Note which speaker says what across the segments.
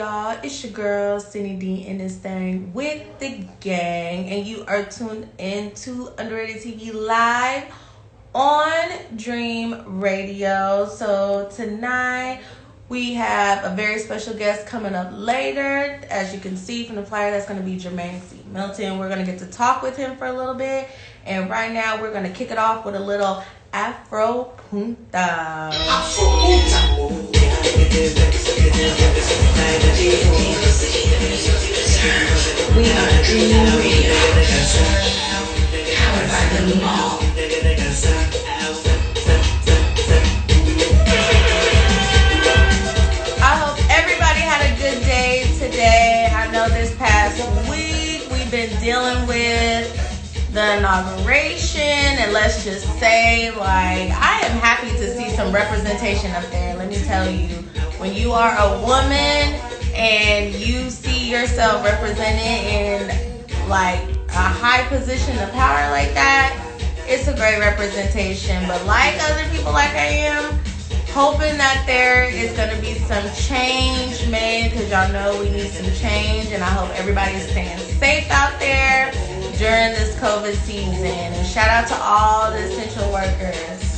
Speaker 1: y'all? It's your girl, Cindy D, in this thing with the gang, and you are tuned in to Underrated TV Live on Dream Radio. So tonight we have a very special guest coming up later. As you can see from the flyer, that's going to be Jermane C. Milton. We're going to get to talk with him for a little bit, and right now we're going to kick it off with a little Afro Punta.
Speaker 2: We are Dream Radio, powered by the mall.
Speaker 1: I hope everybody had a good day today. I know this past week we've been dealing with the inauguration, and let's just say, like, I am happy to see some representation up there. Let me tell you, when you are a woman and you see yourself represented in like a high position of power like that, it's a great representation. But like other people like I am, hoping that there is going to be some change made, because y'all know we need some change, and I hope everybody's staying safe out there during this COVID season. And shout out to all the essential workers.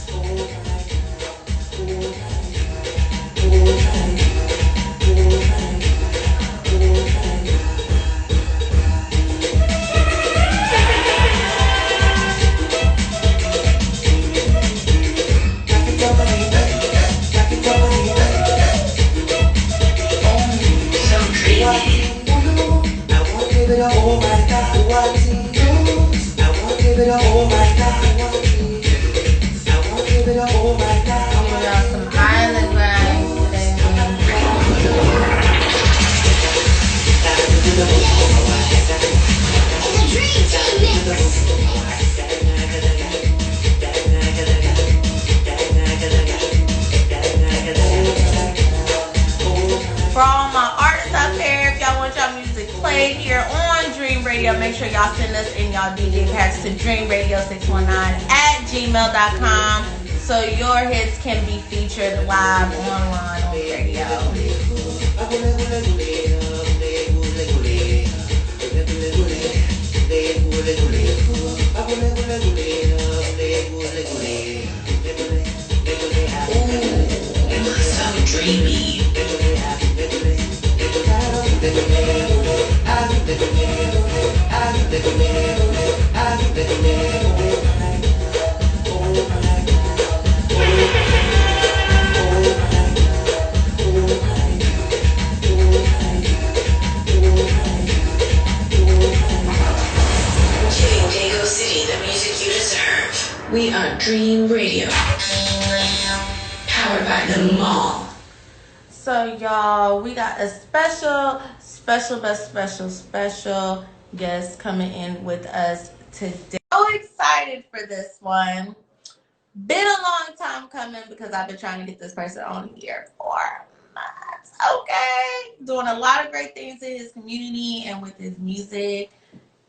Speaker 1: For all my artists out there, if y'all want y'all music played here on Dream Radio, make sure y'all send us in y'all DJ packs to dreamradio619@gmail.com so your hits can be featured live online on radio.
Speaker 2: You look so dreamy. 𝐃.𝐑.𝐄 City, the music you deserve. We are Dream Radio, powered by the mall.
Speaker 1: So y'all, we got a special guest coming in with us today. So excited for this one. Been a long time coming because I've been trying to get this person on here for months. Okay, doing a lot of great things in his community and with his music.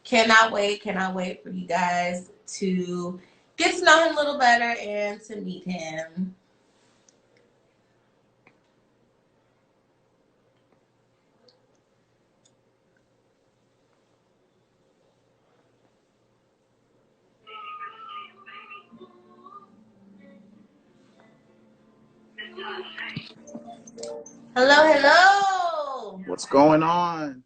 Speaker 1: Cannot wait for you guys to get to know him a little better and to meet him. Hello.
Speaker 3: What's going on?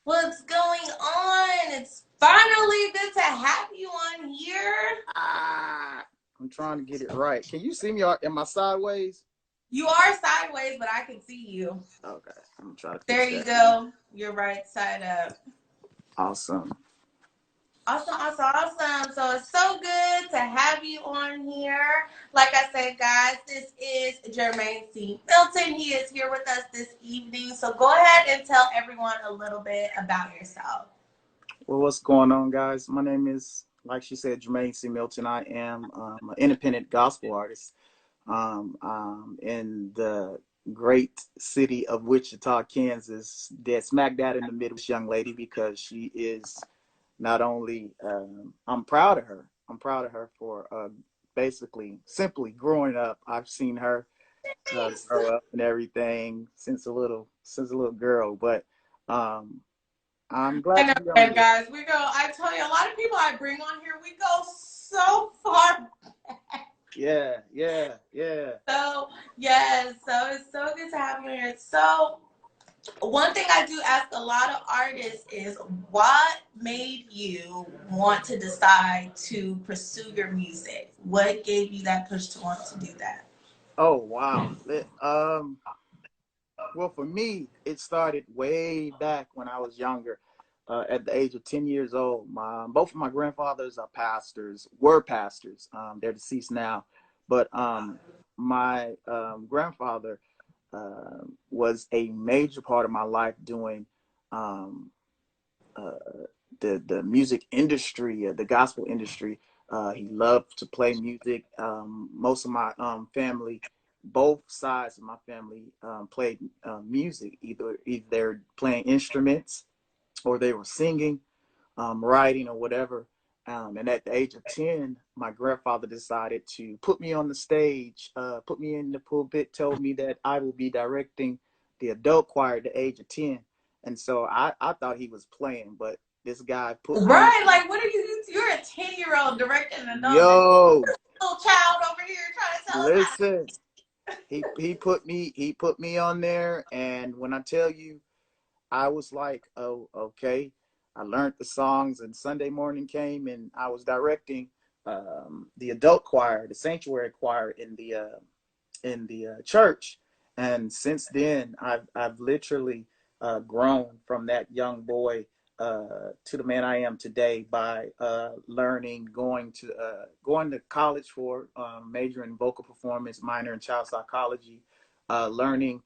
Speaker 1: What's going on? It's finally good to have you on here.
Speaker 3: I'm trying to get it right. Can you see me? Am I sideways?
Speaker 1: You are sideways, but I can see you.
Speaker 3: Okay, I'm gonna try to.
Speaker 1: There you go. You're right side up.
Speaker 3: Awesome.
Speaker 1: Awesome. So it's so good to have you on here. Like I said, guys, this is Jermane C. Milton. He is here with us this evening. So go ahead and tell everyone a little bit about yourself.
Speaker 3: Well, what's going on, guys? My name is, like she said, Jermane C. Milton. I am an independent gospel artist in the great city of Wichita, Kansas. Dead smack dab in the middle. This young lady, because she is not only, I'm proud of her. I'm proud of her for basically simply growing up. I've seen her grow up and everything since a little girl. But I'm
Speaker 1: I
Speaker 3: glad
Speaker 1: know,
Speaker 3: to be on
Speaker 1: and
Speaker 3: here.
Speaker 1: guys. We go. I tell you, a lot of people I bring on here, we go so far.
Speaker 3: Yeah, yeah, yeah.
Speaker 1: So yes, so it's so good to have you here. So one thing I do ask a lot of artists is, what made you want to decide to pursue your music? What gave you that push to want to do that?
Speaker 3: Oh wow. Well, for me, it started way back when I was younger. At the age of 10 years old, both of my grandfathers are pastors, were pastors. They're deceased now. But my grandfather was a major part of my life doing um, uh, the music industry, the gospel industry. He loved to play music. Most of my family, both sides of my family, played music. Either they're playing instruments or they were singing, writing, or whatever. And at the age of 10, my grandfather decided to put me on the stage, put me in the pulpit, told me that I will be directing the adult choir at the age of 10. And so I thought he was playing, but this guy put me,
Speaker 1: Right, like what are you? You're a 10-year-old directing an adult. This
Speaker 3: yo,
Speaker 1: little child over here trying to tell us how.
Speaker 3: listen, he put me on there. And when I tell you, I was like, oh, okay. I learned the songs, and Sunday morning came, and I was directing the adult choir, the sanctuary choir in the church. And since then, I've literally grown from that young boy to the man I am today by learning, going to college for major in vocal performance, minor in child psychology, learning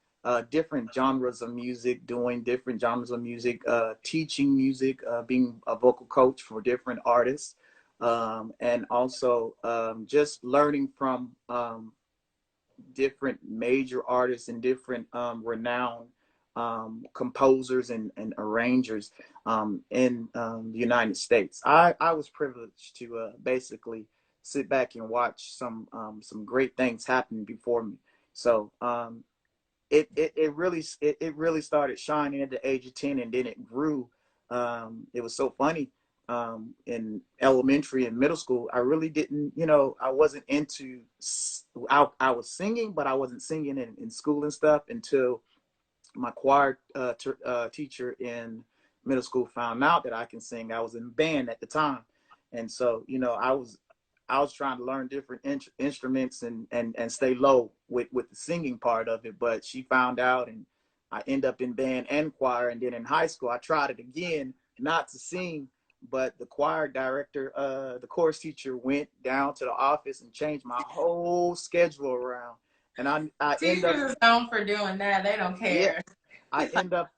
Speaker 3: different genres of music, doing different genres of music, teaching music, being a vocal coach for different artists, and also just learning from different major artists and different renowned composers and arrangers in the United States. I was privileged to basically sit back and watch some great things happen before me. So it really started shining at the age of 10, and then it grew. It was so funny. In elementary and middle school, I really didn't, I wasn't into, I was singing, but I wasn't singing in school and stuff until my choir teacher in middle school found out that I can sing. I was in band at the time. And so, I was trying to learn different instruments and stay low with the singing part of it. But she found out, and I end up in band and choir. And then in high school, I tried it again, not to sing, but the choir director, the chorus teacher went down to the office and changed my whole schedule around. And I end up,
Speaker 1: Teachers is known for doing that. They don't
Speaker 3: yeah,
Speaker 1: care.
Speaker 3: I end up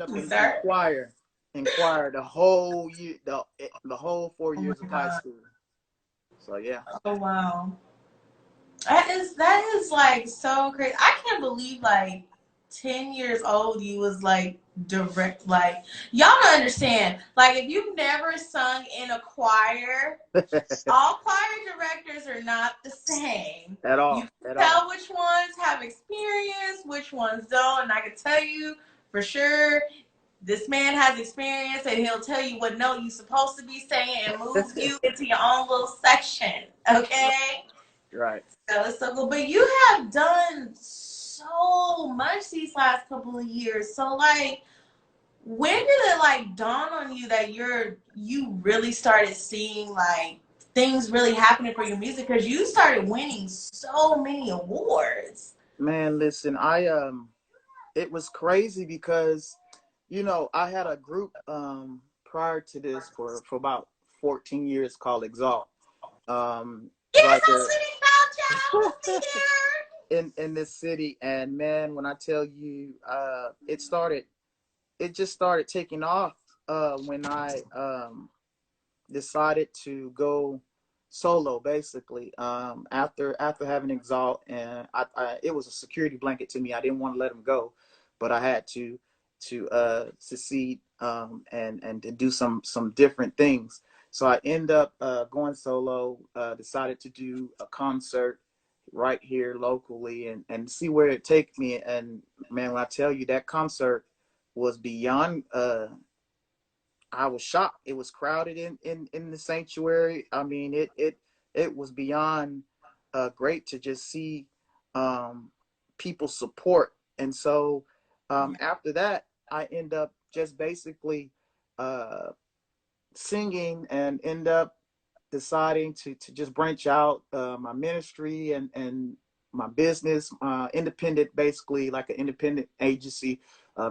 Speaker 3: in
Speaker 1: Sir.
Speaker 3: choir the whole year, the whole four
Speaker 1: Oh my
Speaker 3: years of high
Speaker 1: God.
Speaker 3: school. So yeah.
Speaker 1: Oh wow. That is like so crazy. I can't believe like 10 years old you was like direct, like y'all don't understand. Like if you've never sung in a choir, all choir directors are not the same.
Speaker 3: At
Speaker 1: You
Speaker 3: all,
Speaker 1: can
Speaker 3: at all.
Speaker 1: tell which ones have experience, which ones don't, and I can tell you for sure this man has experience and he'll tell you what note you're supposed to be saying and move you into your own little section. Okay?
Speaker 3: Right.
Speaker 1: So it's so good. But you have done so much these last couple of years. So like when did it like dawn on you that you really started seeing like things really happening for your music? Because you started winning so many awards.
Speaker 3: Man, listen, it was crazy because, I had a group prior to this for about 14 years called 𝐓𝐡𝐞. It's
Speaker 1: Yes,
Speaker 3: like
Speaker 1: I'm sitting down, child.
Speaker 3: in this city. And man, when I tell you, it just started taking off when I decided to go solo, basically. After having 𝐓𝐡𝐞, and it was a security blanket to me. I didn't want to let him go, but I had to succeed, and to do some different things. So I end up going solo. Decided to do a concert right here locally, and see where it take me. And man, when I tell you that concert was beyond, I was shocked. It was crowded in the sanctuary. I mean, it was beyond great to just see people support. And so after that, I end up just basically uh, singing, and end up deciding to just branch out my ministry and my business, independent, basically like an independent agency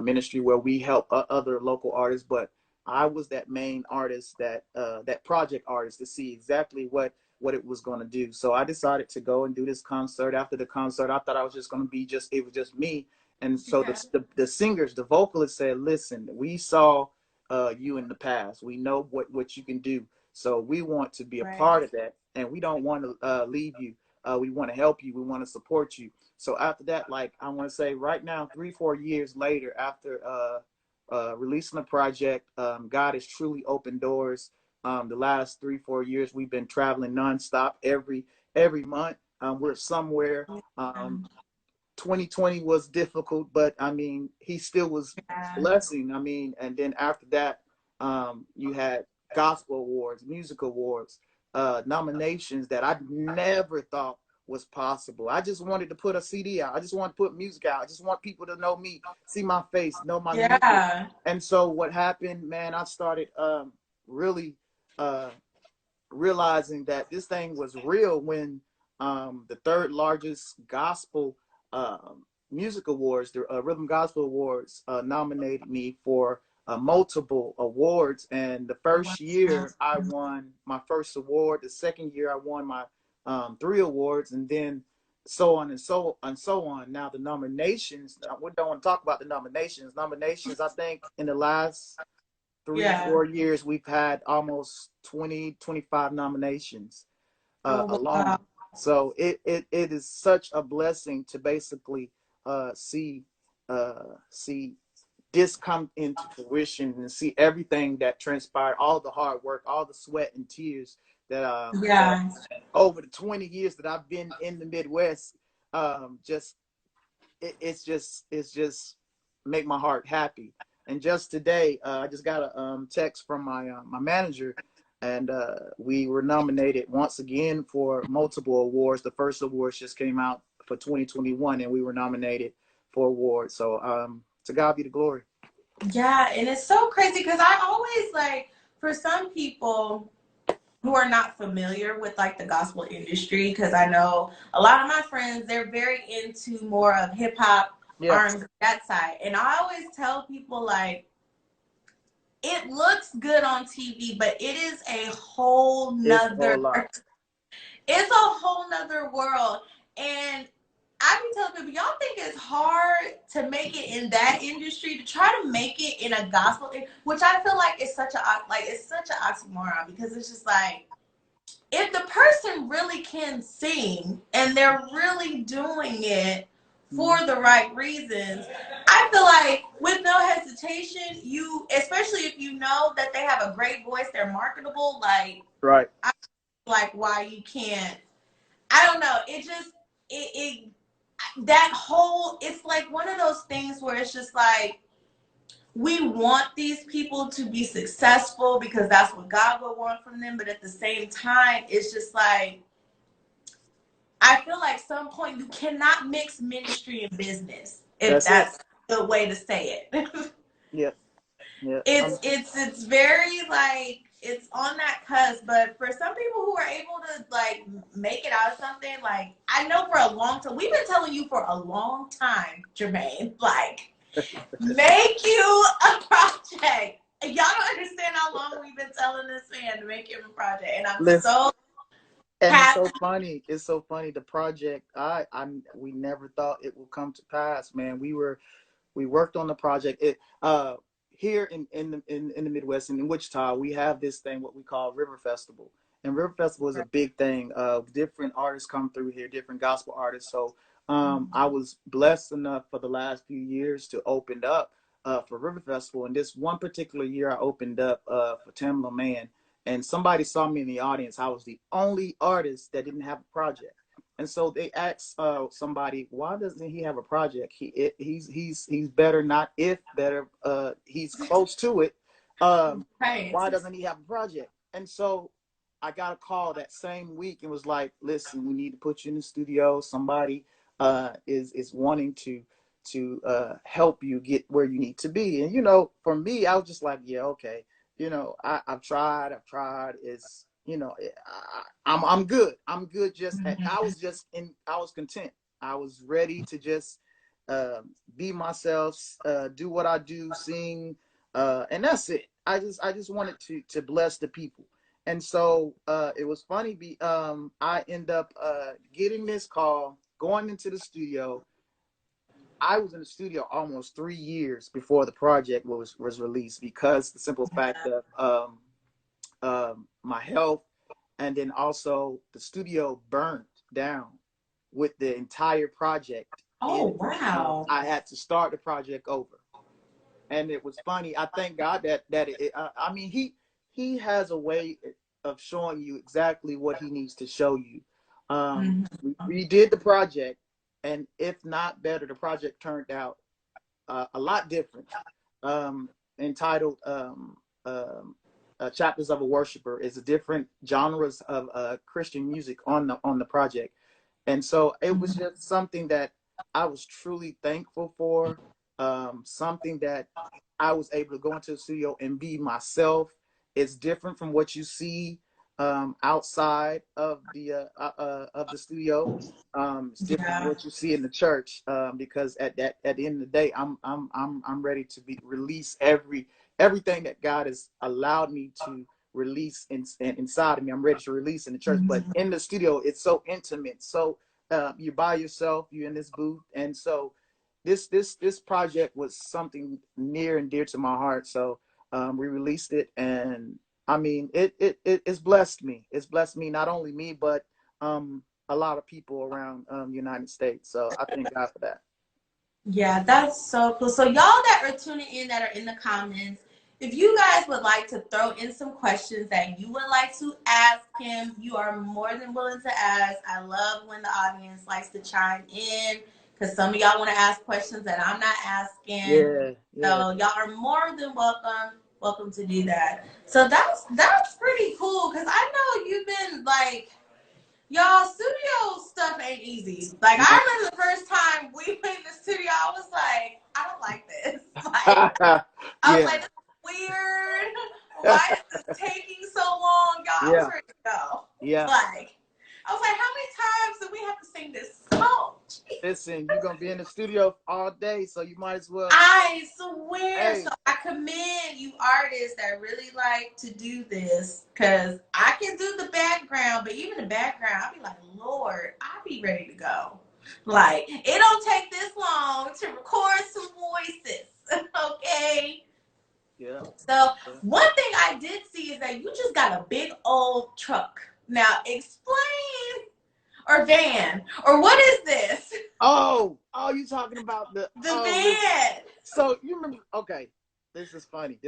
Speaker 3: ministry where we help other local artists. But I was that main artist, that project artist, to see exactly what it was going to do. So I decided to go and do this concert. After the concert, I thought I was just going to be it was just me. And so
Speaker 1: Yeah.
Speaker 3: the singers, the vocalists said, listen, we saw you in the past. We know what you can do. So we want to be a
Speaker 1: Right.
Speaker 3: part of that, and we don't want to leave you. We want to help you. We want to support you. So after that, like I want to say right now, 3-4 years later, after releasing the project, God has truly opened doors. The last 3-4 years, we've been traveling nonstop every month. We're somewhere. Um, 2020 was difficult, but I mean, he still was
Speaker 1: Yeah.
Speaker 3: blessing. I mean, and then after that, you had gospel awards, music awards, nominations that I never thought was possible. I just wanted to put a CD out. I just want to put music out. I just want people to know me, see my face, know my music.
Speaker 1: Yeah.
Speaker 3: And so what happened, man, I started really uh, realizing that this thing was real when the third largest gospel music awards, the Rhythm Gospel Awards, nominated me for multiple awards. And the first
Speaker 1: Wow.
Speaker 3: year I won my first award. The second year I won my 3 awards, and then so on and so on. Now the nominations, we don't want to talk about the nominations. Nominations, I think in the last three,
Speaker 1: Yeah.
Speaker 3: 4 years, we've had almost 20, 25 nominations
Speaker 1: Oh, wow.
Speaker 3: alone. So it is such a blessing to basically see see this come into fruition, and see everything that transpired, all the hard work, all the sweat and tears that
Speaker 1: Yeah.
Speaker 3: over the 20 years that I've been in the Midwest, just it's just make my heart happy. And just today, I just got a text from my manager, and we were nominated once again for multiple awards. The first awards just came out for 2021, and we were nominated for awards. So to God be the glory.
Speaker 1: Yeah, and it's so crazy because I always like, for some people who are not familiar with like the gospel industry, because I know a lot of my friends, they're very into more of hip hop,
Speaker 3: Yeah,
Speaker 1: R&B, that side. And I always tell people like, it looks good on TV, but it is a whole
Speaker 3: it's a
Speaker 1: nother,
Speaker 3: whole lot.
Speaker 1: it's a whole nother world. And I be telling people, y'all think it's hard to make it in that industry, to try to make it in a gospel, which I feel like is such a, like, it's such an oxymoron, because it's just like, if the person really can sing and they're really doing it for the right reasons, I feel like with no hesitation, you, especially if you know that they have a great voice, they're marketable, like,
Speaker 3: Right.
Speaker 1: I like why you can't. I don't know. It just it that whole, it's like one of those things where it's just like, we want these people to be successful because that's what God would want from them, but at the same time, it's just like, I feel like some point you cannot mix ministry and business, if
Speaker 3: That's it.
Speaker 1: that's the way to say it.
Speaker 3: Yeah. Yeah.
Speaker 1: It's very like, it's on that cusp, but for some people who are able to like make it out of something, like I know for a long time, we've been telling you for a long time, Jermaine, like, make you a project. Y'all don't understand how long we've been telling this man to make him a project, and I'm
Speaker 3: Listen.
Speaker 1: so
Speaker 3: And it's
Speaker 1: happy.
Speaker 3: so funny. It's so funny. The project, we never thought it would come to pass, man. We worked on the project. It here in the Midwest, in Wichita, we have this thing what we call River Festival, and River Festival is a big thing. Different artists come through here, different gospel artists. So I was blessed enough for the last few years to open up for River Festival, and this one particular year I opened up for Tamla Man, and somebody saw me in the audience. I was the only artist that didn't have a project. And so they asked somebody, why doesn't he have a project? He's better, not if better. He's close to it.
Speaker 1: Right.
Speaker 3: Why doesn't he have a project? And so I got a call that same week and was like, listen, we need to put you in the studio. Somebody is wanting to help you get where you need to be. And for me, I was just like, yeah, okay. I've tried. It's, I'm good. I'm good. I was content. I was ready to just be myself, do what I do, sing, and that's it. I just wanted to bless the people. And so it was funny. I end up getting this call, going into the studio. I was in the studio almost 3 years before the project was released, because the simple fact of my health, and then also the studio burnt down with the entire project.
Speaker 1: Oh, wow.
Speaker 3: I had to start the project over, and it was funny. I thank God I mean, he has a way of showing you exactly what he needs to show you. We redid the project, and if not better, the project turned out a lot different. Entitled Chapters of a Worshiper, is a different genres of Christian music on the project. And so it was just something that I was truly thankful for, something that I was able to go into the studio and be myself. It's different from what you see outside of the studio. It's different from what you see in the church, because at the end of the day, I'm ready to release everything that God has allowed me to release inside of me. I'm ready to release in the church, but in the studio, it's so intimate. So you're by yourself, you're in this booth. And so this project was something near and dear to my heart. So we released it, and I mean, it's blessed me. It's blessed me, not only me, but a lot of people around the United States. So I thank God for that.
Speaker 1: Yeah, that's so cool. So y'all that are tuning in, that are in the comments, if you guys would like to throw in some questions that you would like to ask him, you are more than willing to ask. I love when the audience likes to chime in, because some of y'all want to ask questions that I'm not asking.
Speaker 3: Yeah.
Speaker 1: So y'all are more than welcome to do that. So that's pretty cool, because I know you've been like, y'all, studio stuff ain't easy. Like, I remember the first time we went in the studio, I was like, I don't like this. Like, I was like, this is weird. Why is this taking so long? Y'all, I was ready to go.
Speaker 3: Yeah.
Speaker 1: Like, I was like, how many times do we have to sing this song?
Speaker 3: Listen, you're going to be in the studio all day, so you might as well.
Speaker 1: I swear. Hey. So I commend you artists that really like to do this, because I can do the background, but even the background, I'll be like, Lord, I'll be ready to go. Like, it don't take this long to record some voices, okay?
Speaker 3: Yeah.
Speaker 1: So one thing I did see is that you just got a big old truck. Now explain, or van, or what is this?
Speaker 3: Oh, you talking about the
Speaker 1: van?
Speaker 3: So you remember? Okay, this is funny.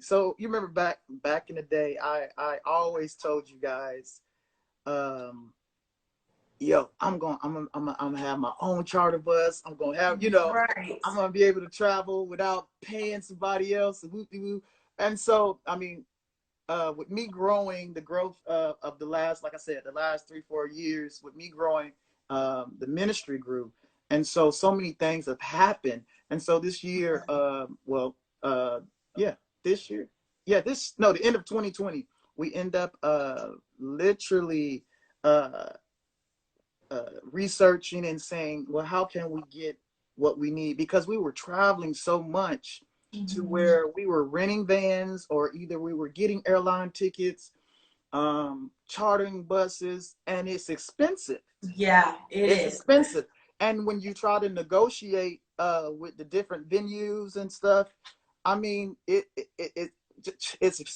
Speaker 3: So you remember back in the day, I always told you guys, yo, I'm gonna have my own charter bus. I'm gonna have,
Speaker 1: right.
Speaker 3: I'm gonna be able to travel without paying somebody else. And so, I mean, with me growing, the growth of the last, like I said, the last 3-4 years, with me growing, the ministry grew. And so many things have happened. And so this year, the end of 2020, we end up literally researching and saying, well, how can we get what we need? Because we were traveling so much to where we were renting vans, or either we were getting airline tickets, chartering buses, and it's expensive.
Speaker 1: Yeah, it's
Speaker 3: expensive. And when you try to negotiate with the different venues and stuff, I mean, it's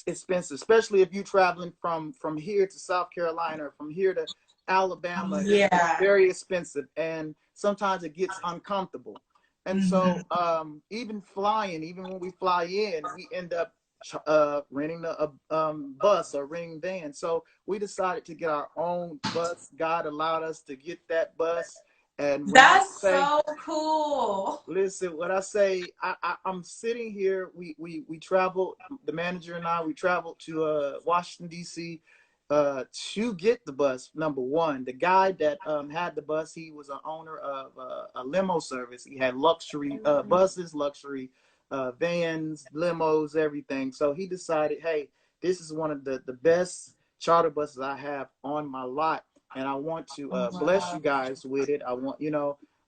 Speaker 3: expensive, especially if you're traveling from here to South Carolina, or from here to Alabama.
Speaker 1: Yeah,
Speaker 3: it's very expensive, and sometimes it gets uncomfortable. And so even when we fly in, we end up renting a bus or renting van. So we decided to get our own bus. God allowed us to get that bus. And when I
Speaker 1: That's
Speaker 3: say,
Speaker 1: so cool.
Speaker 3: listen, when I say I'm sitting here, we traveled, the manager and I, we traveled to Washington, D.C. To get the bus. Number one, the guy that had the bus, he was an owner of a limo service. He had luxury buses, luxury vans, limos, everything. So he decided, hey, this is one of the best charter buses I have on my lot, and I want to bless you guys with it. I want,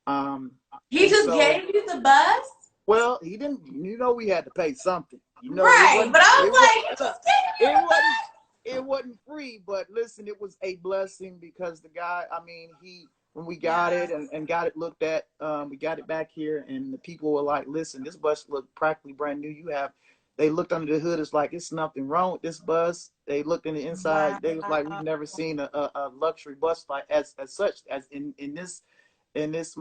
Speaker 3: um,
Speaker 1: He
Speaker 3: and
Speaker 1: just
Speaker 3: so,
Speaker 1: gave you the bus?
Speaker 3: well, he didn't, we had to pay something.
Speaker 1: Right. But I was like, he just gave
Speaker 3: it
Speaker 1: you the
Speaker 3: wasn't,
Speaker 1: bus.
Speaker 3: it wasn't free, but listen, it was a blessing because the guy, I mean, when we got
Speaker 1: Yes.
Speaker 3: it and got it looked at, we got it back here, and the people were like, listen, this bus looked practically brand new. They looked under the hood. It's like, it's nothing wrong with this bus. They looked in the inside. They was like, we've
Speaker 1: Wow.
Speaker 3: never seen a luxury bus like as such as in this, it's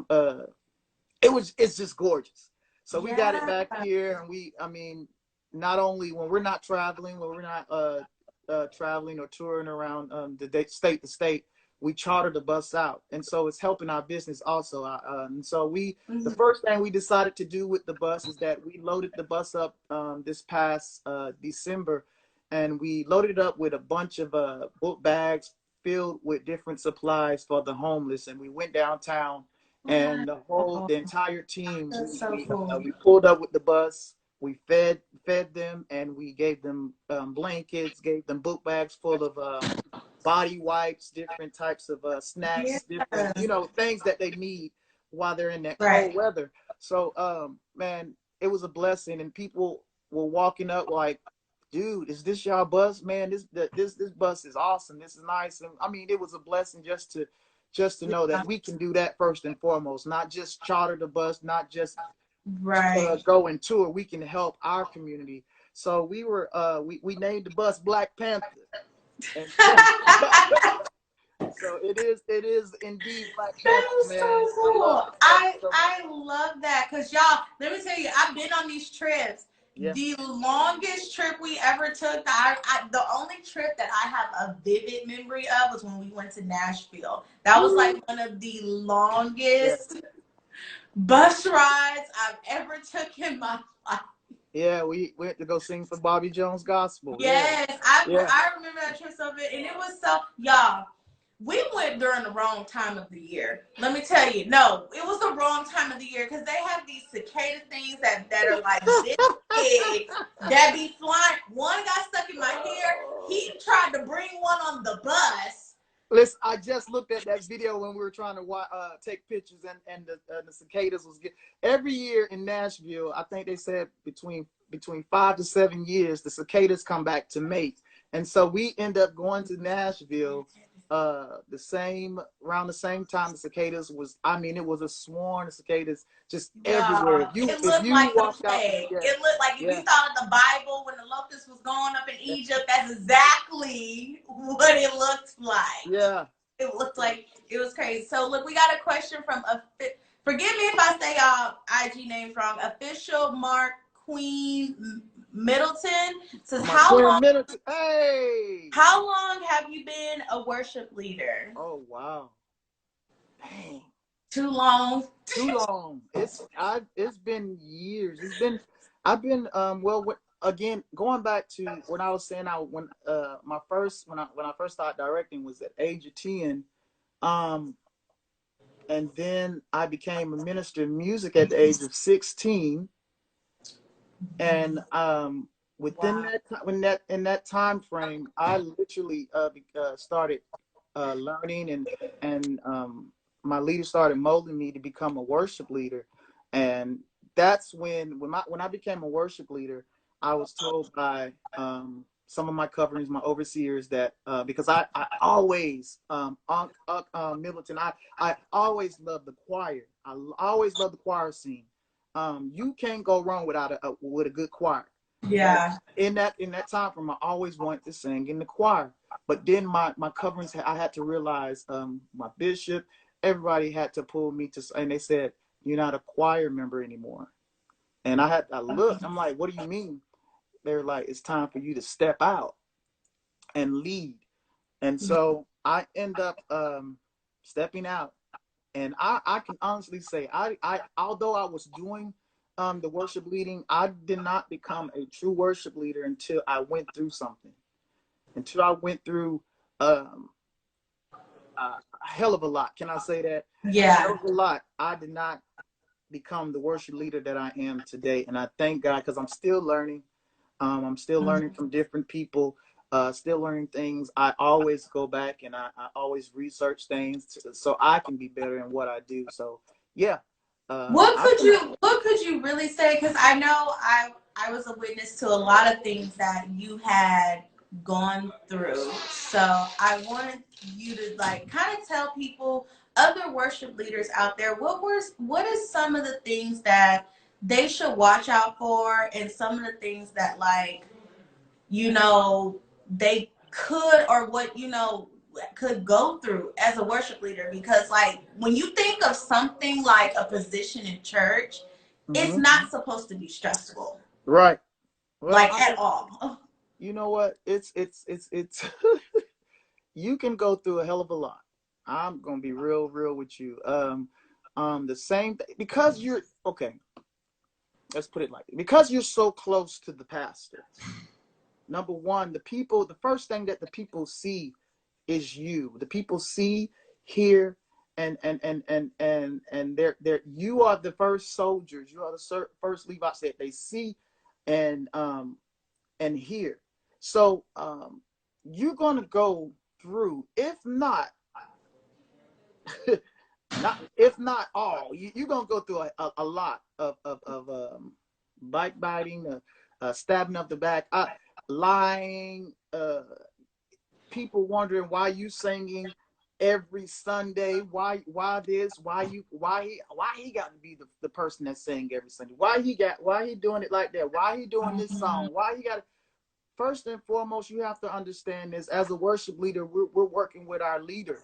Speaker 3: just gorgeous. So we got it
Speaker 1: Yeah.
Speaker 3: back here, and I mean, not only when we're not traveling, when we're not traveling or touring around state to state, we charter the bus out, and so it's helping our business also. And so the first thing we decided to do with the bus is that we loaded the bus up this past December, and we loaded it up with a bunch of book bags filled with different supplies for the homeless, and we went downtown, and the entire team,
Speaker 1: That's so cool.
Speaker 3: we pulled up with the bus. We fed them, and we gave them blankets, gave them book bags full of body wipes, different types of
Speaker 1: Yeah.
Speaker 3: snacks, different things that they need while they're in that cold
Speaker 1: Right.
Speaker 3: weather. So man, it was a blessing, and people were walking up like, dude, is this y'all bus? Man, this bus is awesome. This is nice. And I mean, it was a blessing just to know that we can do that first and foremost, not just charter the bus, not just
Speaker 1: Right.
Speaker 3: go and tour. We can help our community. So we named the bus Black Panther. And so it is indeed Black
Speaker 1: That
Speaker 3: Panther,
Speaker 1: is
Speaker 3: man.
Speaker 1: so cool.
Speaker 3: I love it so much.
Speaker 1: I love that because y'all, let me tell you, I've been on these trips.
Speaker 3: Yeah.
Speaker 1: The longest trip we ever took, the only trip that I have a vivid memory of was when we went to Nashville. That was like one of the longest bus rides I've ever took in my life.
Speaker 3: Yeah, we went to go sing for Bobby Jones Gospel.
Speaker 1: Yes,
Speaker 3: Yeah.
Speaker 1: I remember that trip so good, and it was so, y'all, we went during the wrong time of the year. Let me tell you, no, it was the wrong time of the year because they have these cicada things that are like this big that be flying. One got stuck in my hair. He tried to bring one on the bus.
Speaker 3: Listen, I just looked at that video when we were trying to take pictures, and the cicadas was good. Every year in Nashville, I think they said between 5 to 7 years, the cicadas come back to mate. And so we end up going to Nashville around the same time the cicadas was. I mean, it was a swarm of cicadas just everywhere.
Speaker 1: It looked like the plague.
Speaker 3: Yeah,
Speaker 1: It looked like if you thought of the Bible when the locust was going up in Egypt, that's exactly what it looked like.
Speaker 3: Yeah.
Speaker 1: It looked like it was crazy. So look, we got a question from forgive me if I say y'all IG names wrong. Official Mark Queen Middleton says, how long have you been a worship leader?
Speaker 3: Oh wow. Dang.
Speaker 1: Too long.
Speaker 3: Too long. It's been years. I've been again, going back to when I was saying when I first started directing was at age of 10. And then I became a minister of music at the age of 16. And within in that time frame, I literally started learning, and my leader started molding me to become a worship leader. And that's when I became a worship leader, I was told by some of my coverings, my overseers, that because I always Milton, I always loved the choir. I always loved the choir scene. You can't go wrong with a good choir.
Speaker 1: Yeah.
Speaker 3: In that time frame, I always wanted to sing in the choir. But then my coverings, I had to realize, my bishop, everybody had to pull me to, and they said, "You're not a choir member anymore." And I looked. I'm like, "What do you mean?" they're like, it's time for you to step out and lead. And so I end up stepping out. And I can honestly say, although I was doing the worship leading, I did not become a true worship leader until I went through something. Until I went through a hell of a lot. Can I say that?
Speaker 1: Yeah.
Speaker 3: A hell of a lot. I did not become the worship leader that I am today. And I thank God, because I'm still learning. I'm still learning from different people, still learning things. I always go back and I always research things so I can be better in what I do. So yeah.
Speaker 1: What could you really say? Because I know I was a witness to a lot of things that you had gone through. So I wanted you to like kind of tell people, other worship leaders out there, what is some of the things that they should watch out for, and some of the things that, like, you know, they could, or what, you know, could go through as a worship leader. Because like when you think of something like a position in church, it's not supposed to be stressful,
Speaker 3: right. Well,
Speaker 1: like at all.
Speaker 3: You know what? It's you can go through a hell of a lot. I'm gonna be real with you. The same thing, because you're okay. Let's put it like that. Because you're so close to the pastor. Number one, the first thing that the people see is you. The people see, hear, and they're you are the first soldiers. You are the first Levites that they see and hear. So you're gonna go through, if not if not all, you're gonna go through a lot of bike biting, stabbing up the back, lying, people wondering why you singing every Sunday, why this, why he got to be the person that sing every Sunday, why he doing it like that, why he doing this song, why he got to. First and foremost, you have to understand this: as a worship leader, we're working with our leader,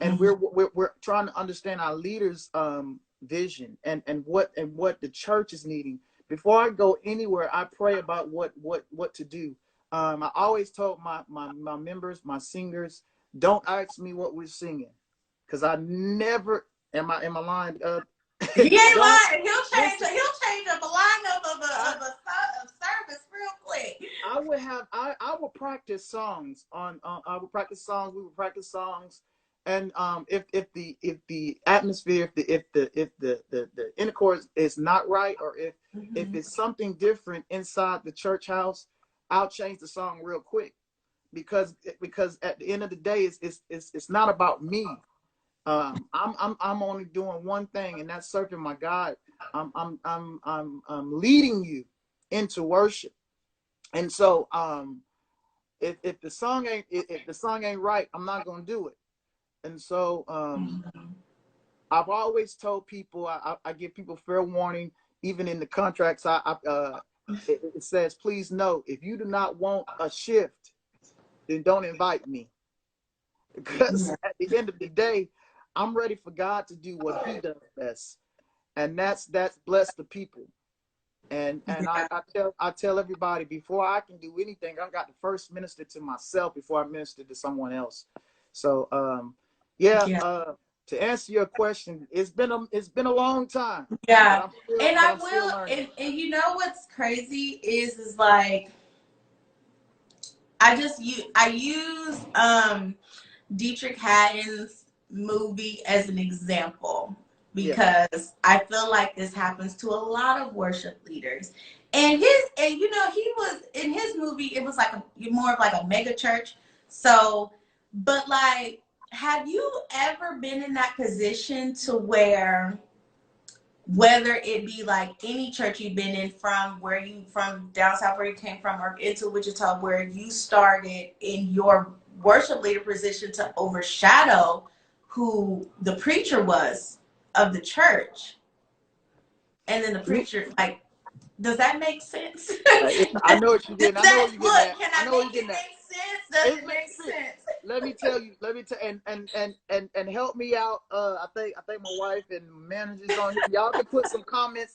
Speaker 3: and we're trying to understand our leader's vision and what the church is needing. Before I go anywhere, I pray about what to do. I always told my members, my singers, don't ask me what we're singing, because I never am I lying.
Speaker 1: He ain't lying. He'll change up a lineup of service real quick.
Speaker 3: I would practice songs I would practice songs. We would practice songs, and if the atmosphere, if the intercourse is not right, or if it's something different inside the church house, I'll change the song real quick, because at the end of the day, it's not about me. I'm only doing one thing, and that's serving my God. I'm leading you into worship. And so if the song ain't right, I'm not gonna do it. And so I've always told people, I give people fair warning, even in the contracts. It says, please note, if you do not want a shift, then don't invite me, because at the end of the day, I'm ready for God to do what He does best, and that's bless the people. And I tell everybody, before I can do anything, I've got to first minister to myself before I minister to someone else. So to answer your question, it's been a long time.
Speaker 1: Yeah, and you know what's crazy is like I use Dietrich Haddon's movie as an example, because I feel like this happens to a lot of worship leaders. And you know, he was in his movie, it was like more of like a mega church. So, but like, have you ever been in that position to where, whether it be like any church you've been in, from down south where you came from, or into Wichita, where you started in your worship leader position to overshadow who the preacher was of the church, and then the preacher, like, does that make sense?
Speaker 3: I know what you're getting. I know what you're getting at.
Speaker 1: Can I make it make sense. Doesn't make sense.
Speaker 3: Let me tell you, and help me out. I think my wife and managers on here. Y'all can put some comments.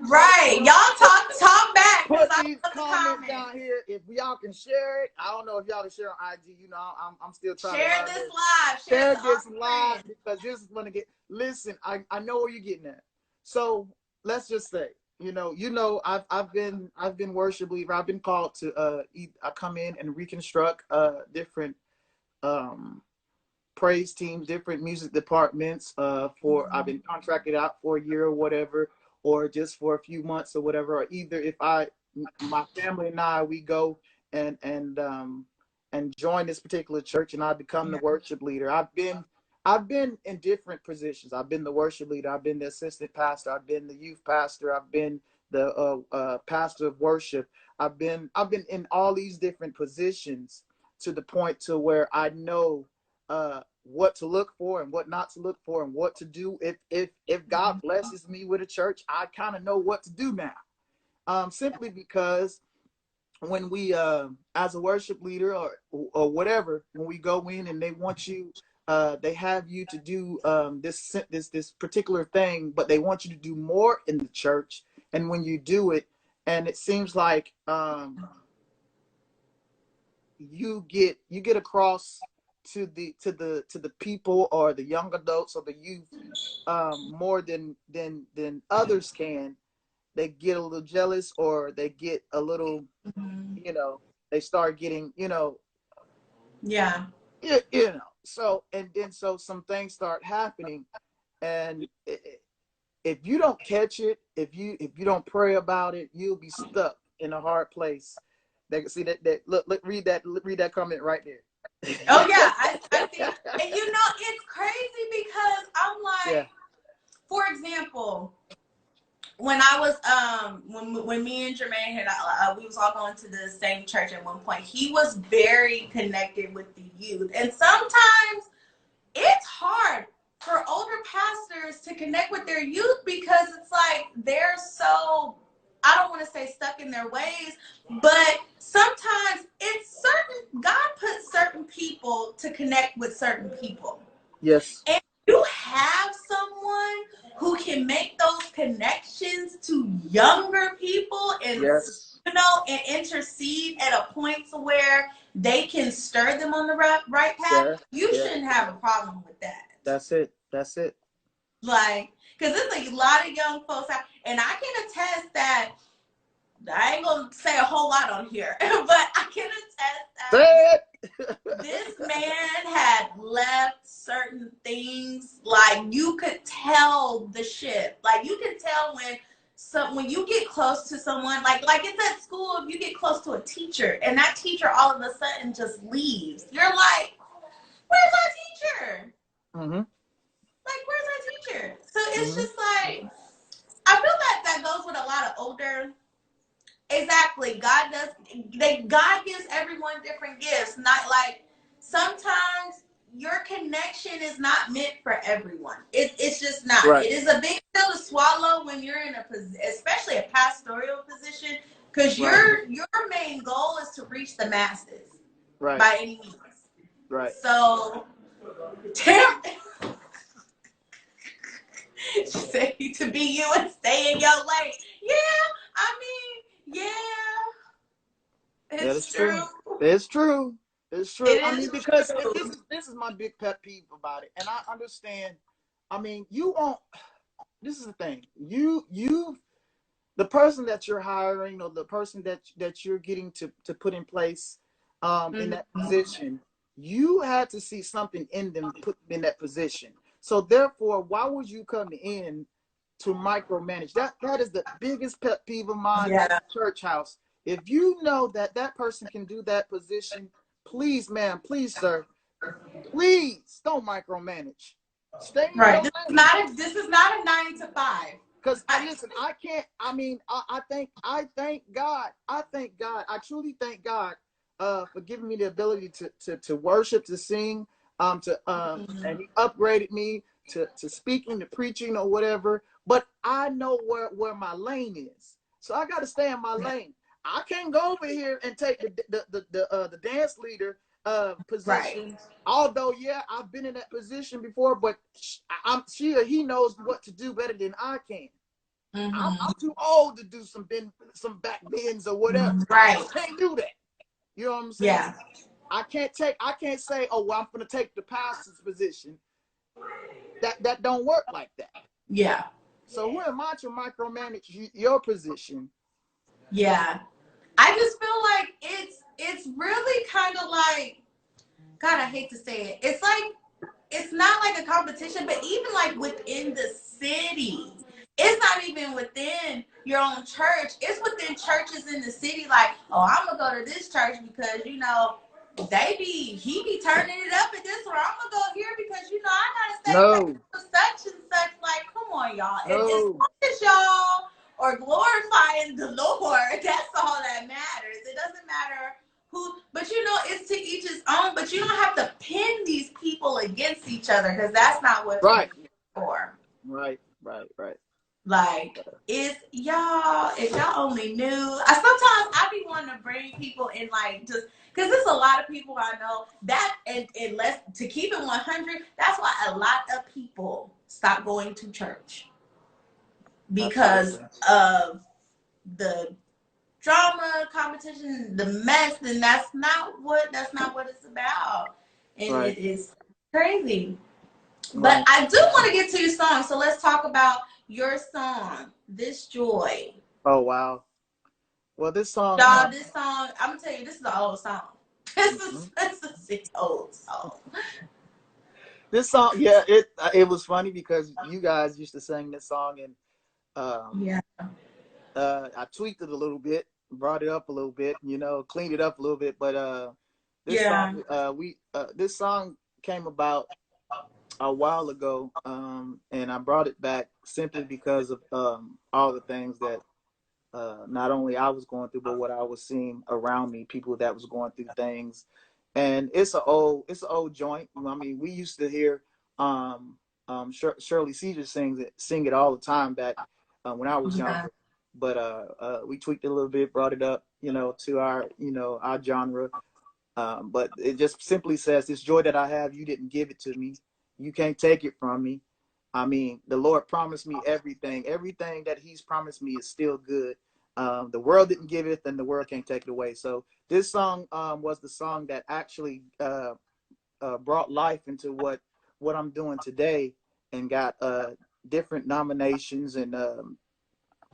Speaker 1: Right. Y'all talk back.
Speaker 3: Put these comments down here. If y'all can share it. I don't know if y'all can share on IG. You know, I'm still trying to
Speaker 1: share this live.
Speaker 3: Share this live because this is gonna get. Listen, I know where you're getting at. So let's just say, you know, I've been worship leader. I've been called to I come in and reconstruct different praise teams, different music departments. I've been contracted out for a year or whatever, or just for a few months or whatever. Or either if my family and I, we go and join this particular church, and I become the worship leader. I've been in different positions. I've been the worship leader. I've been the assistant pastor. I've been the youth pastor. I've been the pastor of worship. I've been in all these different positions to the point to where I know what to look for and what not to look for and what to do. If God blesses me with a church, I kind of know what to do now. Simply because when we, as a worship leader or whatever, when we go in and they want you, they have you to do this particular thing, but they want you to do more in the church. And when you do it, and it seems like you get across to the people or the young adults or the youth more than others can, they get a little jealous, or they get a little, they start getting,
Speaker 1: yeah.
Speaker 3: So, and then so some things start happening, and if you don't catch it, if you don't pray about it, you'll be stuck in a hard place. They can see that look, read that comment right there.
Speaker 1: Oh yeah, I see. And it's crazy because I'm like, for example, when I was when me and Jermane had we was all going to the same church at one point. He was very connected with the youth, and sometimes it's hard for older pastors to connect with their youth because it's like they're so, I don't want to say stuck in their ways, but sometimes God puts certain people to connect with certain people.
Speaker 3: Yes.
Speaker 1: And you have someone who can make those connections to younger people and and intercede at a point to where they can stir them on the right path. You shouldn't have a problem with that.
Speaker 3: That's it.
Speaker 1: Like, because there's a lot of young folks out, and I can attest that, I ain't gonna say a whole lot on here, but I can attest that this man had left certain things. Like, you could tell the shift. Like, you can tell when you get close to someone, like it's at school, if you get close to a teacher and that teacher all of a sudden just leaves, you're like, where's our teacher?
Speaker 3: Mm-hmm.
Speaker 1: Like, where's our teacher? So it's just like, I feel like that goes with a lot of older. Exactly. God gives everyone different gifts. Not like, sometimes your connection is not meant for everyone. It's just not. Right. It is a big pill to swallow when you're in especially a pastoral position, because your main goal is to reach the masses by any means.
Speaker 3: Right.
Speaker 1: So, Tim, she said to be you and stay in your lane. Yeah, I mean, it's true.
Speaker 3: It's true. I mean, because this is my big pet peeve about it, and I understand. I mean, you won't. This is the thing. The person that you're hiring, or the person that you're getting to put in place, in that position, you had to see something in them, put them in that position. So therefore, why would you come in to micromanage? That is the biggest pet peeve of mine at the church house. If you know that person can do that position, please, ma'am, please, sir, please don't micromanage. Stay in your lane.
Speaker 1: This is not a 9 to 5.
Speaker 3: Because listen, I can't. I mean, I thank God. I truly thank God for giving me the ability to worship, to sing, and He upgraded me to speaking, to preaching, or whatever. But I know where my lane is, so I got to stay in my lane. I can't go over here and take the dance leader position.
Speaker 1: Right.
Speaker 3: Although, yeah, I've been in that position before, but she or he knows what to do better than I can. I'm too old to do some back bends or whatever.
Speaker 1: Right.
Speaker 3: I can't do that. You know what I'm saying?
Speaker 1: Yeah.
Speaker 3: I can't say, oh, well, I'm gonna take the pastor's position. That don't work like that.
Speaker 1: Yeah.
Speaker 3: So who am I to micromanage your position?
Speaker 1: Yeah. I just feel like it's really kind of like, God, I hate to say it. It's like, it's not like a competition, but even like within the city, it's not even within your own church. It's within churches in the city. Like, oh, I'm gonna go to this church because he be turning it up at this one. I'm gonna go here because I gotta stay for such and such. Like, come on, y'all. As long as y'all are glorifying the Lord, that's all that matters. It doesn't matter who, but it's to each his own. But you don't have to pin these people against each other, because that's not what
Speaker 3: right
Speaker 1: for.
Speaker 3: Right.
Speaker 1: Like, if y'all only knew. Sometimes I be wanting to bring people in, like, just because there's a lot of people I know that, and less, to keep it 100. That's why a lot of people stop going to church, because of the drama, competition, the mess, and that's not what it's about. And
Speaker 3: right.
Speaker 1: It is crazy.
Speaker 3: Right.
Speaker 1: But I do want to get to your song, so let's talk about your song, This Joy.
Speaker 3: Oh, wow. Well, this song,
Speaker 1: I'm gonna tell you, this is an old song. This is an old song.
Speaker 3: This song, yeah, it was funny because you guys used to sing this song, and I tweaked it a little bit, brought it up a little bit, cleaned it up a little bit. But this song came about a while ago, and I brought it back simply because of all the things that not only I was going through, but what I was seeing around me, people that was going through things. And it's an old joint. I mean, we used to hear Shirley Caesar sing it all the time back when I was younger. But we tweaked it a little bit, brought it up, to our genre. But it just simply says, "This joy that I have, you didn't give it to me. You can't take it from me. I mean, the Lord promised me everything. Everything that he's promised me is still good. The world didn't give it, then the world can't take it away." So this song was the song that actually brought life into what I'm doing today, and got different nominations, and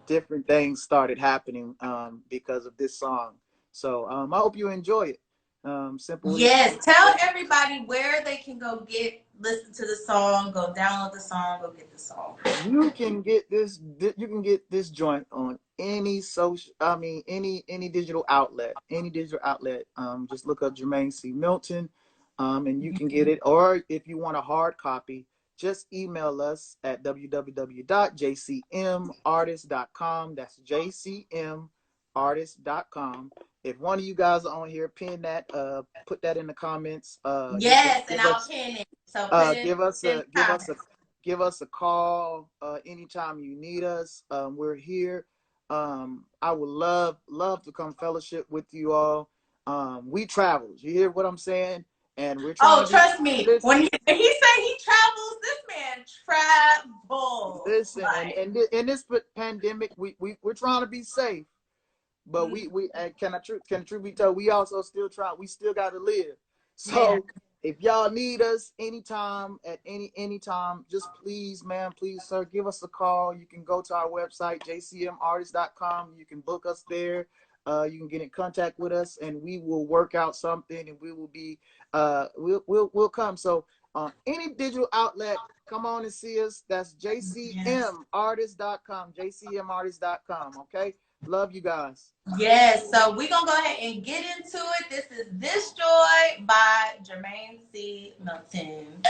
Speaker 3: different things started happening because of this song. So I hope you enjoy it. Simple.
Speaker 1: Yes, tell everybody where they can go listen to the song, go download the song, go get the song.
Speaker 3: You can get this joint on any any digital outlet. Just look up Jermane C. Milton, and you can get it. Or if you want a hard copy, just email us at www.jcmartist.com. That's jcmartist.com. If one of you guys are on here, pin that, put that in the comments.
Speaker 1: Yes, and I'll pin it. So
Speaker 3: give us a call anytime you need us. We're here. I would love to come fellowship with you all. We travel. You hear what I'm saying? And we're trying.
Speaker 1: Oh, trust me. When he say he travels, this man travels.
Speaker 3: Listen, and in this pandemic, we're trying to be safe. But we can the truth be told, we also still try. We still got to live. So if y'all need us anytime, at any time, just please, sir, give us a call. You can go to our website, jcmartist.com. You can book us there. You can get in contact with us, and we will work out something, and we will be we'll come. So any digital outlet, come on and see us. That's jcmartist.com. jcmartist.com. Okay. Love you guys.
Speaker 1: Yes, so we're going to go ahead and get into it. This is This Joy by Jermane C. Milton.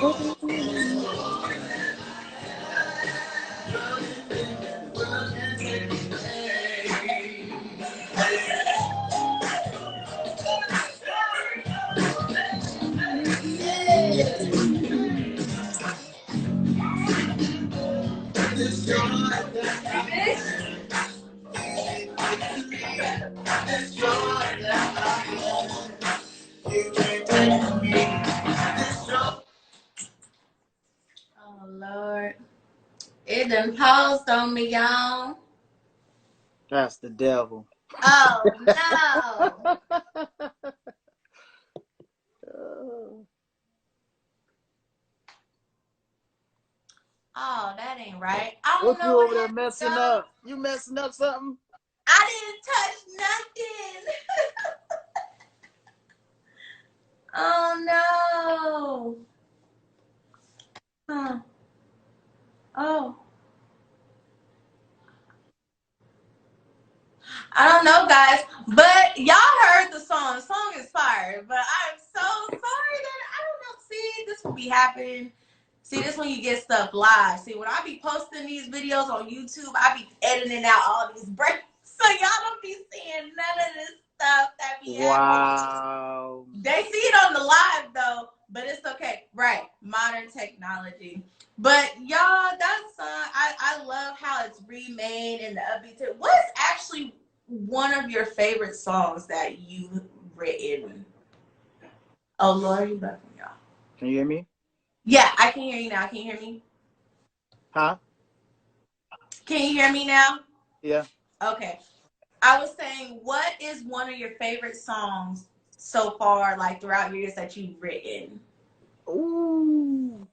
Speaker 1: Oh Lord, it done paused on me, y'all.
Speaker 3: That's the devil.
Speaker 1: Oh no. Oh, that ain't right. I don't
Speaker 3: What
Speaker 1: know
Speaker 3: you
Speaker 1: what
Speaker 3: over there
Speaker 1: happened,
Speaker 3: messing
Speaker 1: y'all.
Speaker 3: up? You messing up something?
Speaker 1: I didn't touch nothing. Oh no. Huh. Oh. I don't know, guys, but y'all heard the song. The song is fire, but I'm so sorry that I don't know. See, this will be happening. See, this when you get stuff live. See, when I be posting these videos on YouTube, I be editing out all these breaks, so y'all don't be seeing none of this stuff that be happening.
Speaker 3: Wow.
Speaker 1: They see it on the live though, but it's okay. Right, modern technology. But y'all, that song, I love how it's remade and the upbeat. What's actually one of your favorite songs that you've written? Oh Lord, you left me, y'all.
Speaker 3: Can you hear me?
Speaker 1: Yeah, I can hear you now. Can you hear me?
Speaker 3: Huh?
Speaker 1: Can you hear me now?
Speaker 3: Yeah.
Speaker 1: Okay. I was saying, what is one of your favorite songs so far, like throughout years that you've written?
Speaker 3: Ooh.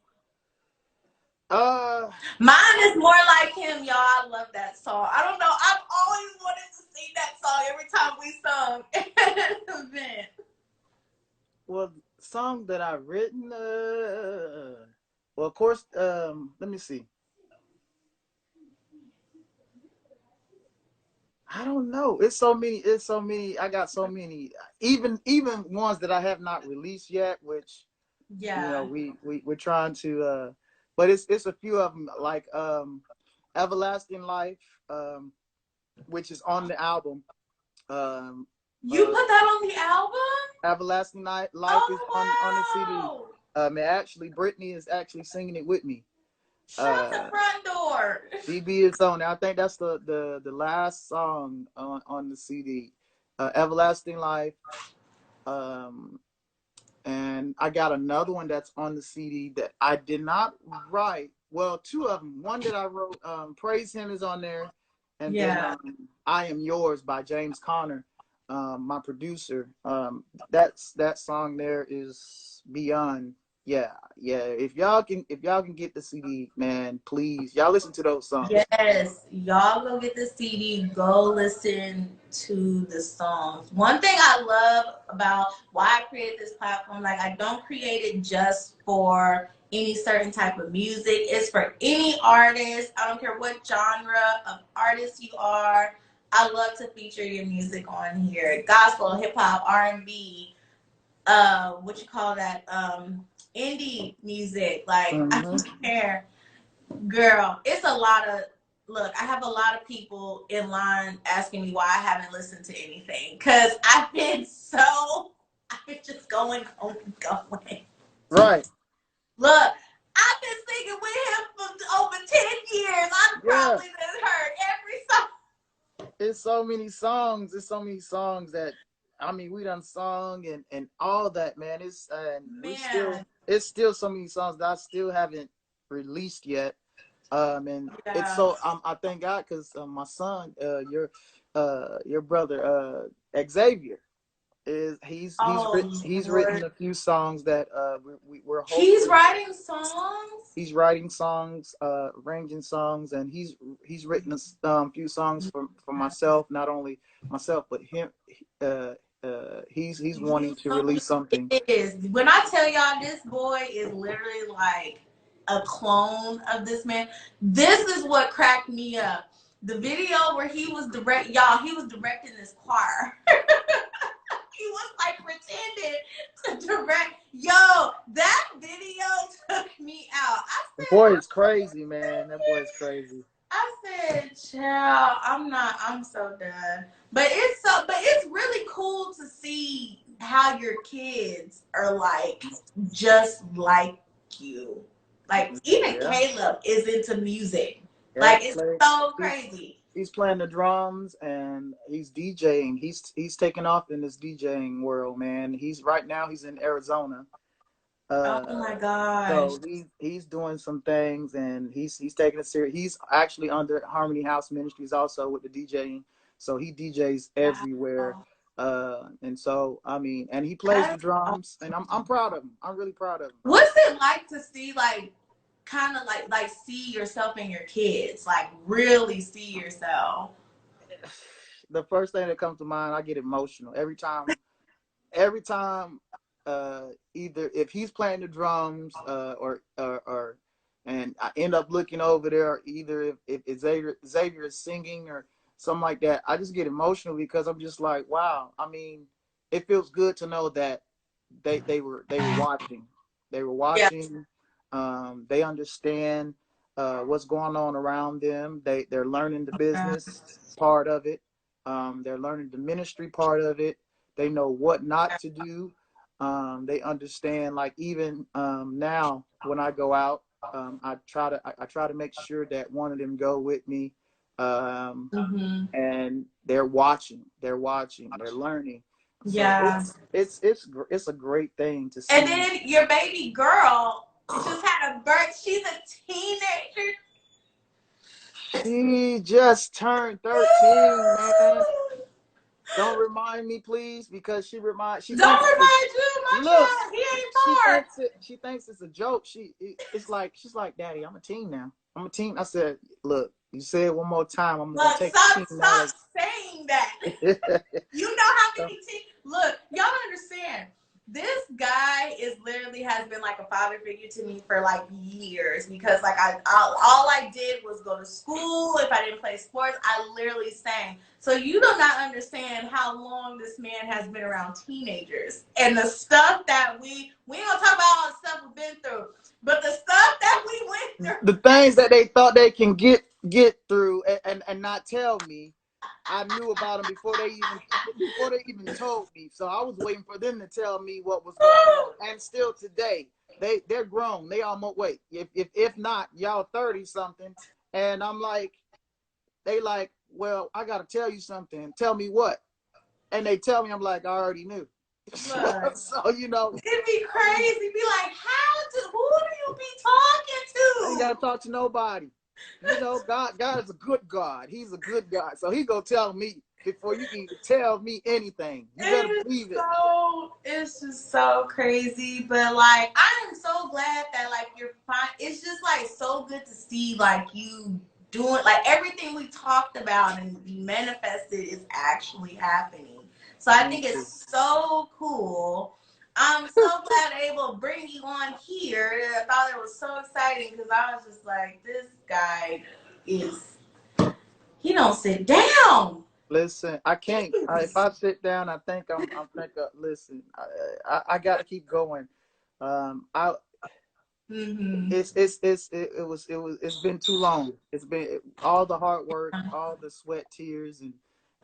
Speaker 1: Mine is More Like Him, y'all. I love that song. I don't know. I've always wanted to sing that song every time we sung at an event.
Speaker 3: Well, song that I've written, well, of course, let me see. I don't know. It's so many. It's so many. I got so many. Even ones that I have not released yet, which
Speaker 1: Yeah.
Speaker 3: we're trying to. But it's a few of them like Everlasting Life, which is on the album.
Speaker 1: You put that on the album?
Speaker 3: Everlasting Life is on the CD.
Speaker 1: Oh, wow.
Speaker 3: And actually, Brittany is actually singing it with me.
Speaker 1: Shut the front door.
Speaker 3: BB is on it. I think that's the last song on the CD. Everlasting Life. And I got another one that's on the CD that I did not write. Well, two of them. One that I wrote, Praise Him is on there. And
Speaker 1: Yeah.
Speaker 3: then I Am Yours by James Conner, my producer. That song there is beyond. Yeah. If y'all can get the CD, man, please. Y'all listen to those songs.
Speaker 1: Yes, y'all go get the CD, go listen to the songs. One thing I love about why I created this platform, like I don't create it just for any certain type of music. It's for any artist. I don't care what genre of artist you are. I love to feature your music on here. Gospel, hip hop, R&B, what you call that? Indie music. Like I don't care. Girl, it's a lot of look. I have a lot of people in line asking me why I haven't listened to anything because I've been just going.
Speaker 3: Right.
Speaker 1: Look, I've been singing with him for over 10 years. I've probably done heard every song.
Speaker 3: It's so many songs. It's so many songs that we done sung and all that, man. It's still so many songs that I still haven't released yet. And it's so I thank God because my son, your brother, Xavier, he's written a few songs that we're hoping.
Speaker 1: He's writing songs.
Speaker 3: He's writing songs, arranging songs, and he's written a few songs for myself. Not only myself, but him. He's wanting to release something.
Speaker 1: It is. When I tell y'all, this boy is literally like a clone of this man. This is what cracked me up. The video where he was directing this choir. He was like pretending to direct. Yo, that video took
Speaker 3: boy is crazy, man. That boy is crazy.
Speaker 1: I said, child, I'm so done. But it's really cool to see how your kids are like just like you. Like even
Speaker 3: Yeah,
Speaker 1: Caleb is into music.
Speaker 3: yeah.
Speaker 1: Like it's so crazy.
Speaker 3: He's playing the drums and he's DJing. He's taking off in this DJing world, man. He's in Arizona.
Speaker 1: Oh my gosh.
Speaker 3: So he's doing some things and he's taking it serious. He's actually under Harmony House Ministries also with the DJing. So he DJs everywhere.
Speaker 1: Wow.
Speaker 3: And so I mean, and he plays the
Speaker 1: That's
Speaker 3: drums
Speaker 1: awesome.
Speaker 3: and I'm proud of him. I'm really proud of him.
Speaker 1: What's it like to see like kind of like see yourself in your kids? Like really see yourself.
Speaker 3: The first thing that comes to mind, I get emotional every time either if he's playing the drums or and I end up looking over there, either if Xavier is singing or something like that, I just get emotional because I'm just like, wow. I mean, it feels good to know that they were watching. They were
Speaker 1: Yeah.
Speaker 3: watching. They understand what's going on around them. They're learning the business part of it. They're learning the ministry part of it. They know what not to do. They understand, like even now when I go out, I try to make sure that one of them go with me,
Speaker 1: Mm-hmm.
Speaker 3: and they're watching, they're learning. So
Speaker 1: Yeah.
Speaker 3: it's a great thing to
Speaker 1: And
Speaker 3: see.
Speaker 1: then your baby girl just had a birth. She's a teenager.
Speaker 3: She just turned 13, man. Don't remind me, please, because she
Speaker 1: Don't
Speaker 3: thinks it's a
Speaker 1: remind you, my
Speaker 3: look.
Speaker 1: child. He ain't
Speaker 3: She
Speaker 1: far.
Speaker 3: thinks it's a joke. She's like, Daddy, I'm a teen now. I'm a teen. I said, look, you say it one more time, I'm gonna
Speaker 1: Look,
Speaker 3: take
Speaker 1: stop
Speaker 3: 15 dollars.
Speaker 1: saying that. You know how many teens. Look, y'all don't understand. This guy is literally has been like a father figure to me for like years because like all I did was go to school. If I didn't play sports, I literally sang. So you do not understand how long this man has been around teenagers and the stuff that we don't talk about all the stuff we've been through, but the stuff that we went
Speaker 3: The
Speaker 1: through.
Speaker 3: things that they thought they can get through and not tell me, I knew about them before they even told me. So I was waiting for them to tell me what was going on. And still today, they're grown. They almost wait. If not, y'all 30 something. And I'm like, they like, well, I gotta tell you something. Tell me what? And they tell me, I'm like, I already knew.
Speaker 1: Look,
Speaker 3: So you know,
Speaker 1: it'd be crazy. Be like, who do you be
Speaker 3: I ain't
Speaker 1: talking
Speaker 3: gotta talk to nobody. You know, God is a good God. He's a good God. So he gonna tell me before you can even tell me anything. You better
Speaker 1: to?
Speaker 3: believe it.
Speaker 1: It's just so crazy. But like, I am so glad that like you're fine. It's just like so good to see like you doing like everything we talked about and manifested is actually happening. So I
Speaker 3: Me
Speaker 1: think
Speaker 3: too.
Speaker 1: it's so cool. I'm so glad I'm able to bring you on here. I thought it was so exciting because I was just like, this guy is, he don't sit down.
Speaker 3: Listen, I can't. If I sit down, I think listen, I got to keep going. I
Speaker 1: Mm-hmm.
Speaker 3: it's been too long. It's been all the hard work, all the sweat, tears,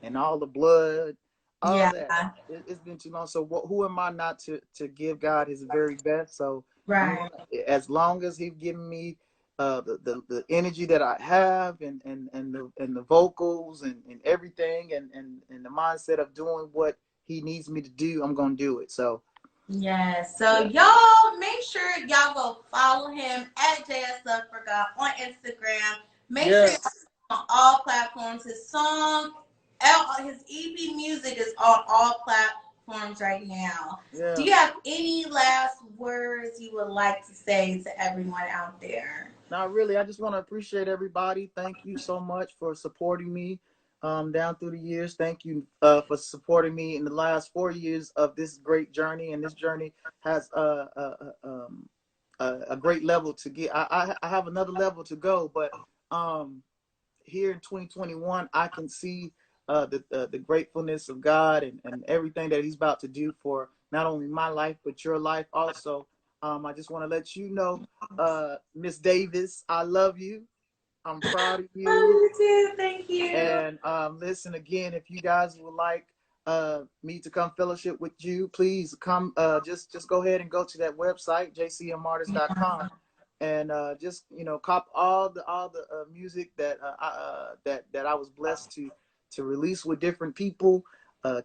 Speaker 3: and all the blood, all
Speaker 1: Yeah,
Speaker 3: that. It's been too long. So who am I not to give God His very best? So I'm
Speaker 1: right.
Speaker 3: gonna, as long as He's given me the energy that I have and the vocals and everything and the mindset of doing what He needs me to do, I'm gonna do it. So
Speaker 1: Yes. So
Speaker 3: yeah.
Speaker 1: y'all make sure y'all go follow him at JS Love for God on Instagram. Make sure y'all
Speaker 3: Yes.
Speaker 1: on all platforms. His EP music is on all platforms right now. Do
Speaker 3: Yeah.
Speaker 1: you have any last words you would like to say to everyone out there?
Speaker 3: Not really. I just want to appreciate everybody. Thank you so much for supporting me down through the years. Thank you for supporting me in the last 4 years of this great journey. And this journey has a great level to get. I have another level to go, but um, here in 2021, I can see the gratefulness of God and everything that He's about to do for not only my life but your life also. I just want to let you know, Miss Davis, I love you. I'm proud of
Speaker 1: Oh,
Speaker 3: you.
Speaker 1: you too. Thank you.
Speaker 3: And listen, again, if you guys would like me to come fellowship with you, please come. Just go ahead and go to that website, jcmartist.com, and just cop all the music that that I was blessed to release with different people.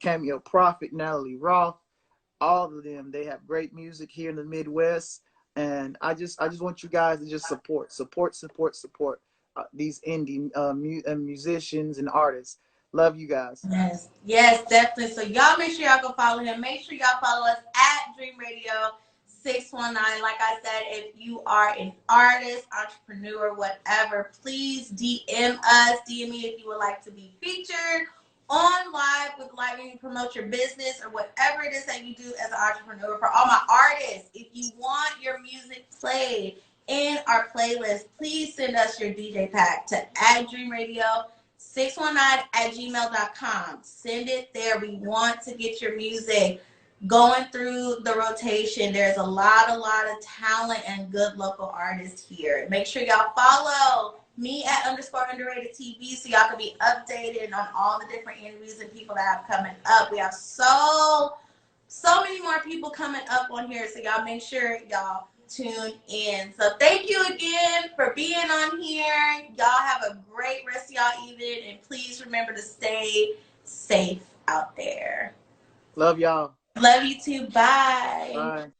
Speaker 3: Cameo Prophet, Natalie Roth, all of them. They have great music here in the Midwest, and I just want you guys to just support these indie musicians and artists. Love you guys.
Speaker 1: Yes, yes, definitely. So y'all make sure y'all go follow him. Make sure y'all follow us at Dream Radio 619. Like I said, if you are an artist, entrepreneur, whatever, please DM us. DM me if you would like to be featured on live with Live and you promote your business or whatever it is that you do as an entrepreneur. For all my artists, if you want your music played in our playlist, please send us your DJ pack to @dreamradio619@gmail.com. Send it there. We want to get your music going through the rotation. There's a lot of talent and good local artists here. Make sure y'all follow me at _underrated TV so y'all can be updated on all the different interviews and people that have coming up. We have so many more people coming up on here, so y'all make sure y'all tune in. So thank you again for being on here. Y'all have a great rest of y'all evening, and please remember to stay safe out there.
Speaker 3: Love y'all.
Speaker 1: Love you too. Bye.
Speaker 3: Bye.